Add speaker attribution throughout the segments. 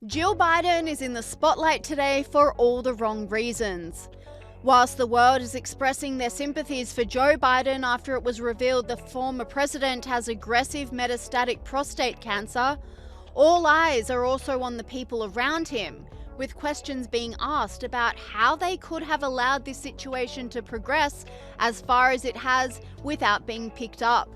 Speaker 1: Jill Biden is in the spotlight today for all the wrong reasons. Whilst the world is expressing their sympathies for Joe Biden after it was revealed the former president has aggressive metastatic prostate cancer, all eyes are also on the people around him, with questions being asked about how they could have allowed this situation to progress as far as it has without being picked up.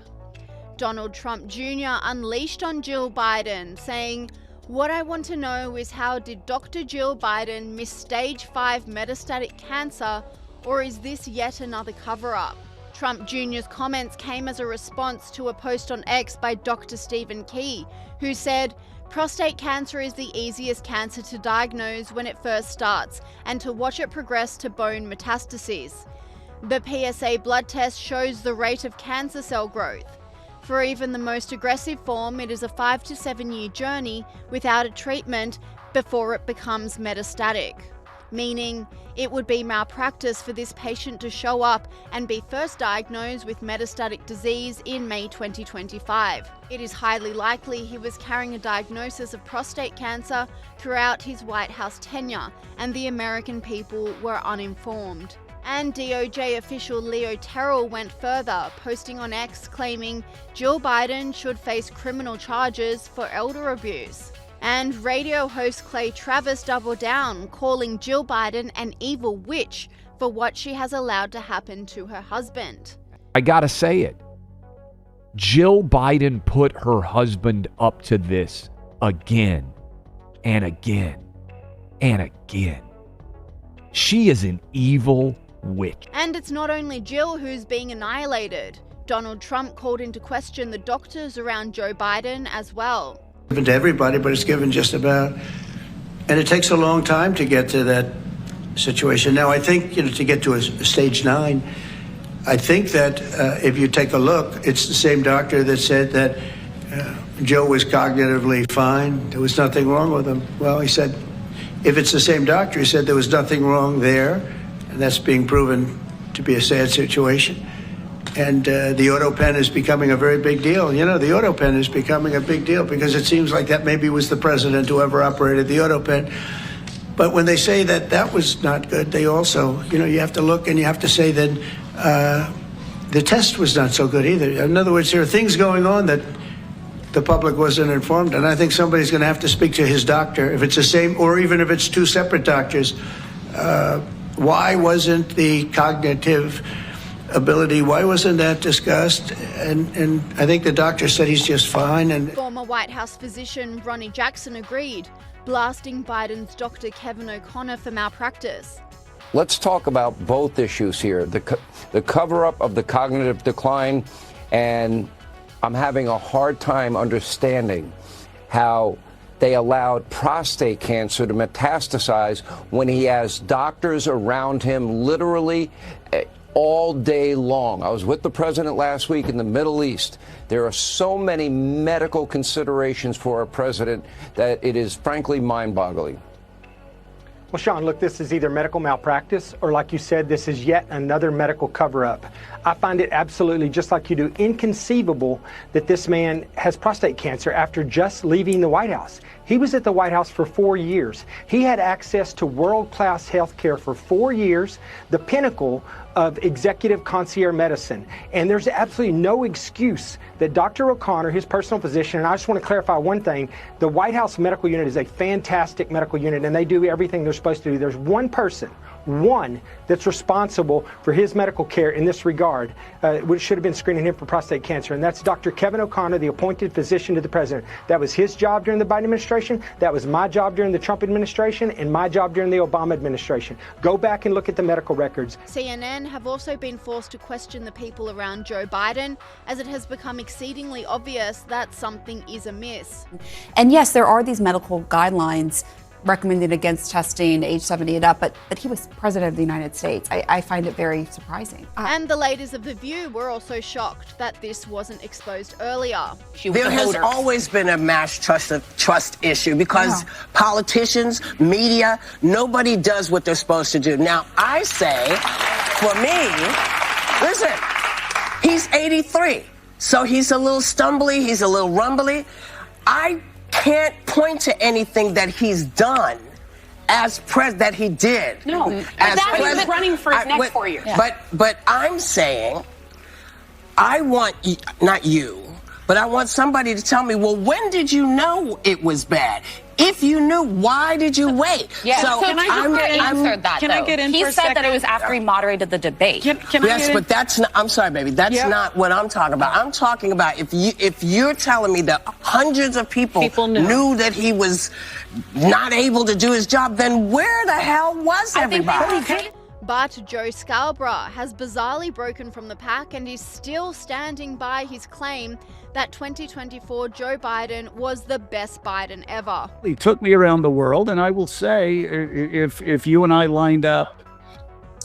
Speaker 1: Donald Trump Jr. unleashed on Jill Biden, saying, "What I want to know is how did Dr. Jill Biden miss stage 5 metastatic cancer, or is this yet another cover-up?" Trump Jr.'s comments came as a response to a post on X by Dr. Stephen Key, who said, "Prostate cancer is the easiest cancer to diagnose when it first starts and to watch it progress to bone metastases. The PSA blood test shows the rate of cancer cell growth. For even the most aggressive form, it is a 5 to 7 year journey without a treatment before it becomes metastatic." Meaning, it would be malpractice for this patient to show up and be first diagnosed with metastatic disease in May 2025. It is highly likely he was carrying a diagnosis of prostate cancer throughout his White House tenure, and the American people were uninformed. And DOJ official Leo Terrell went further, posting on X claiming Jill Biden should face criminal charges for elder abuse. And radio host Clay Travis doubled down, calling Jill Biden an evil witch for what she has allowed to happen to her husband.
Speaker 2: I gotta say it. Jill Biden put her husband up to this again and again and again. She is an evil witch.
Speaker 1: And it's not only Jill who's being annihilated. Donald Trump called into question the doctors around Joe Biden as well.
Speaker 3: Given to everybody, but it's given just about, and it takes a long time to get to that situation. Now, I think, to get to a stage 9, I think that if you take a look, it's the same doctor that said that Joe was cognitively fine. There was nothing wrong with him. Well, he said, if it's the same doctor, he said there was nothing wrong there, and that's being proven to be a sad situation. And the auto pen is becoming a very big deal. The auto pen is becoming a big deal because it seems like that maybe was the president who ever operated the auto pen. But when they say that that was not good, they also, you have to look and you have to say that the test was not so good either. In other words, there are things going on that the public wasn't informed. And I think somebody's going to have to speak to his doctor, if it's the same, or even if it's two separate doctors. Why wasn't the cognitive ability, why wasn't that discussed? And I think the doctor said he's just fine. And
Speaker 1: former White House physician Ronnie Jackson agreed, blasting Biden's Dr. Kevin O'Connor for malpractice.
Speaker 4: Let's talk about both issues here, the cover-up of the cognitive decline, and I'm having a hard time understanding how they allowed prostate cancer to metastasize when he has doctors around him literally all day long. I was with the president last week in the Middle East. There are so many medical considerations for a president that it is frankly mind-boggling.
Speaker 5: Well, Sean, look, this is either medical malpractice or, like you said, this is yet another medical cover-up. I find it absolutely, just like you do, inconceivable that this man has prostate cancer after just leaving the White House. He was at the White House for 4 years. He had access to world-class health care for 4 years, the pinnacle of executive concierge medicine. And there's absolutely no excuse that Dr. O'Connor, his personal physician, and I just want to clarify one thing, the White House medical unit is a fantastic medical unit, and they do everything they're supposed to do. There's one person, that's responsible for his medical care in this regard, which should have been screening him for prostate cancer, and that's Dr. Kevin O'Connor, the appointed physician to the president. That was his job during the Biden administration, that was my job during the Trump administration, and my job during the Obama administration. Go back and look at the medical records.
Speaker 1: CNN have also been forced to question the people around Joe Biden, as it has become exceedingly obvious that something is amiss.
Speaker 6: And yes, there are these medical guidelines recommended against testing age 70 and up, but he was president of the United States. I find it very surprising.
Speaker 1: And the ladies of The View were also shocked that this wasn't exposed earlier.
Speaker 7: There has always been a mass trust issue because politicians, media, nobody does what they're supposed to do. Now, I say, for me, listen, he's 83, so he's a little stumbly, he's a little rumbly. I can't point to anything that he's done as that he did.
Speaker 8: No, but
Speaker 7: as
Speaker 8: that is running for his next 4 years.
Speaker 7: But I'm saying, I want, not you, but I want somebody to tell me, well, when did you know it was bad? If you knew, why did you wait?
Speaker 8: Yeah.
Speaker 7: So
Speaker 8: can I answer that,
Speaker 9: Can
Speaker 8: though?
Speaker 9: I get in
Speaker 8: He
Speaker 9: for a
Speaker 8: said that
Speaker 9: second?
Speaker 8: it was after he moderated the debate.
Speaker 9: Can I
Speaker 7: Yes,
Speaker 9: get in?
Speaker 7: but that's not, I'm sorry, baby. That's not what I'm talking about. I'm talking about if you're telling me that hundreds of people knew that he was not able to do his job, then where the hell was everybody?
Speaker 1: But Joe Scarborough has bizarrely broken from the pack and is still standing by his claim that 2024 Joe Biden was the best Biden ever.
Speaker 10: He took me around the world, and I will say, if you and I lined up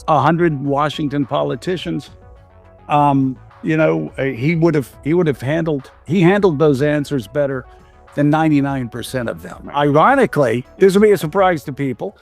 Speaker 10: 100 Washington politicians, he would have handled those answers better than 99% of them. Ironically, this will be a surprise to people,